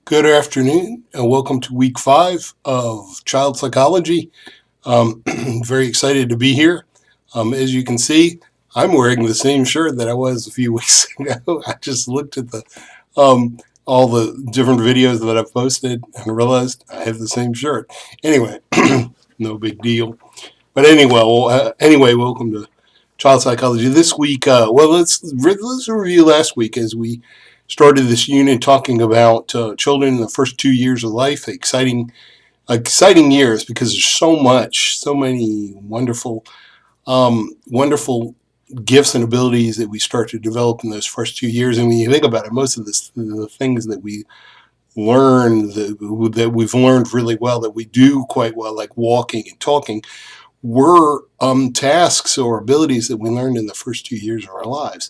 Good afternoon, and welcome to week 5 of child psychology. Very excited to be here. As you can see, I'm wearing the same shirt that I was a few weeks ago. I just looked at um, all the different videos that I've posted and realized I have the same shirt. Anyway, no big deal. But anyway, welcome to child psychology. This week, let's review last week as we started this unit talking about children in the first 2 years of life. Exciting years because there's so many wonderful gifts and abilities that we start to develop in those first 2 years. And when you think about it, most of the things that we learn that we've learned really well, that we do quite well, like walking and talking, were tasks or abilities that we learned in the first 2 years of our lives,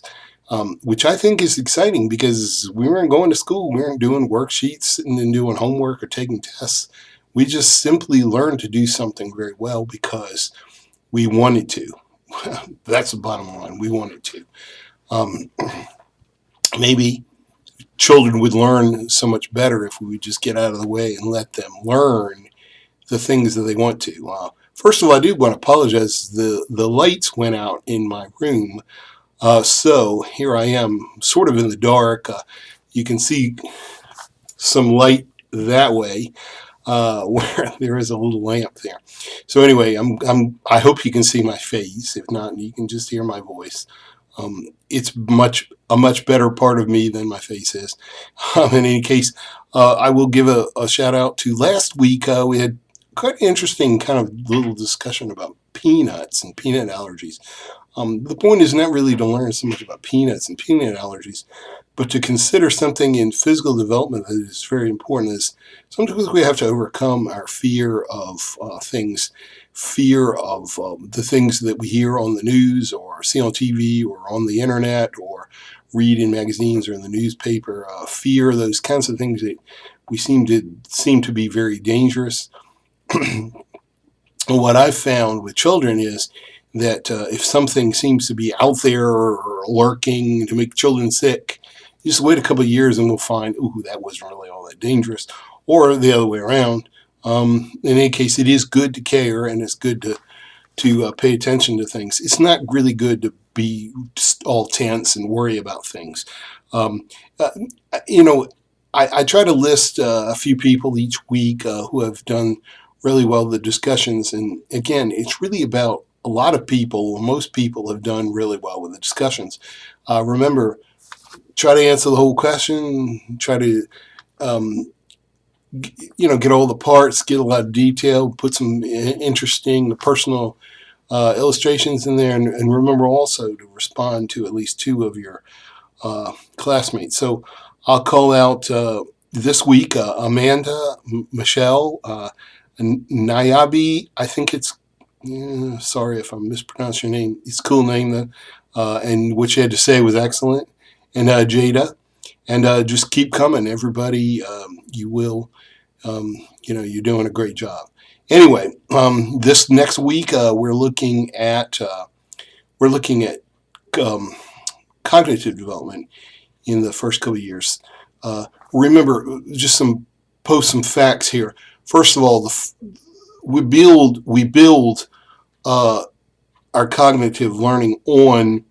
which I think is exciting because we weren't going to school, we weren't doing worksheets and doing homework or taking tests. We just simply learned to do something very well because we wanted to. That's the bottom line. We wanted to. Um, Maybe children would learn so much better if we would just get out of the way and let them learn the things that they want to. First of all, I do want to apologize. The lights went out in my room, so here I am, sort of in the dark. You can see some light that way, where there is a little lamp there. So anyway, I hope you can see my face. If not, you can just hear my voice. It's a much better part of me than my face is. In any case, I will give a shout out to last week. We had quite an interesting kind of little discussion about peanuts and peanut allergies. The point is not really to learn so much about peanuts and peanut allergies, but to consider something in physical development that is very important. Is sometimes we have to overcome our fear of fear of the things that we hear on the news or see on TV or on the internet or read in magazines or in the newspaper. Fear, those kinds of things that we seem to be very dangerous. What I've found with children is that if something seems to be out there or lurking to make children sick, you just wait a couple of years and we'll find, ooh, that wasn't really all that dangerous, or the other way around. In any case, it is good to care and it's good to pay attention to things. It's not really good to be all tense and worry about things. Um, uh, you know, I try to list a few people each week who have done really well the discussions. And again, it's really about a lot of people, most people have done really well with the discussions. Remember, try to answer the whole question, try to, get all the parts, get a lot of detail, put some interesting personal illustrations in there, and remember also to respond to at least two of your classmates. So I'll call out this week Amanda, Michelle, Nayabi. I think it's, sorry if I mispronounced your name. It's a cool name, though. And what you had to say was excellent. And Jada. And just keep coming, everybody. You will, you're doing a great job. Anyway, this next week we're looking at um, cognitive development in the first couple of years. Remember, just some facts here. First of all, we build our cognitive learning on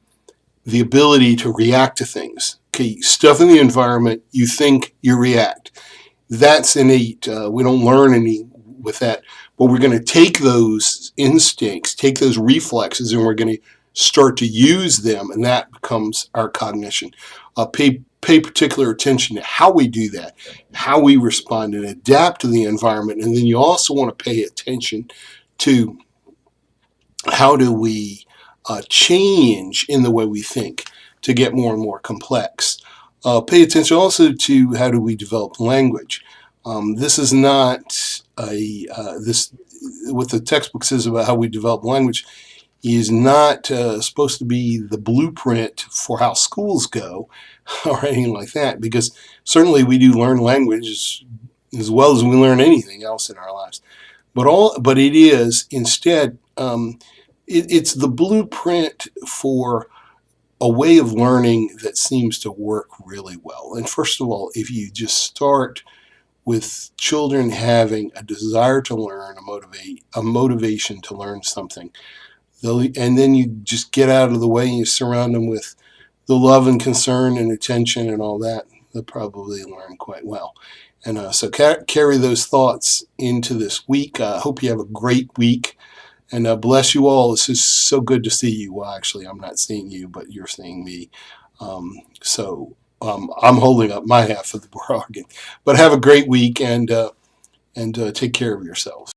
the ability to react to things. Okay, stuff in the environment, you think, you react. That's innate. We don't learn any with that, but we're going to take those instincts, take those reflexes, and we're going to start to use them, and that becomes our cognition. Pay particular attention to how we do that, how we respond and adapt to the environment, and then you also want to pay attention to how do we change in the way we think to get more and more complex. Pay attention also to how do we develop language. This is not what the textbook says about how we develop language is not supposed to be the blueprint for how schools go or anything like that, because certainly we do learn language as well as we learn anything else in our lives. But it is instead it's the blueprint for a way of learning that seems to work really well. And first of all, if you just start with children having a desire to learn, a motivation to learn something. And then you just get out of the way and you surround them with the love and concern and attention and all that. They'll probably learn quite well. And so carry those thoughts into this week. I hope you have a great week. And bless you all. This is so good to see you. Well, actually, I'm not seeing you, but you're seeing me. I'm holding up my half of the bargain. But have a great week and take care of yourselves.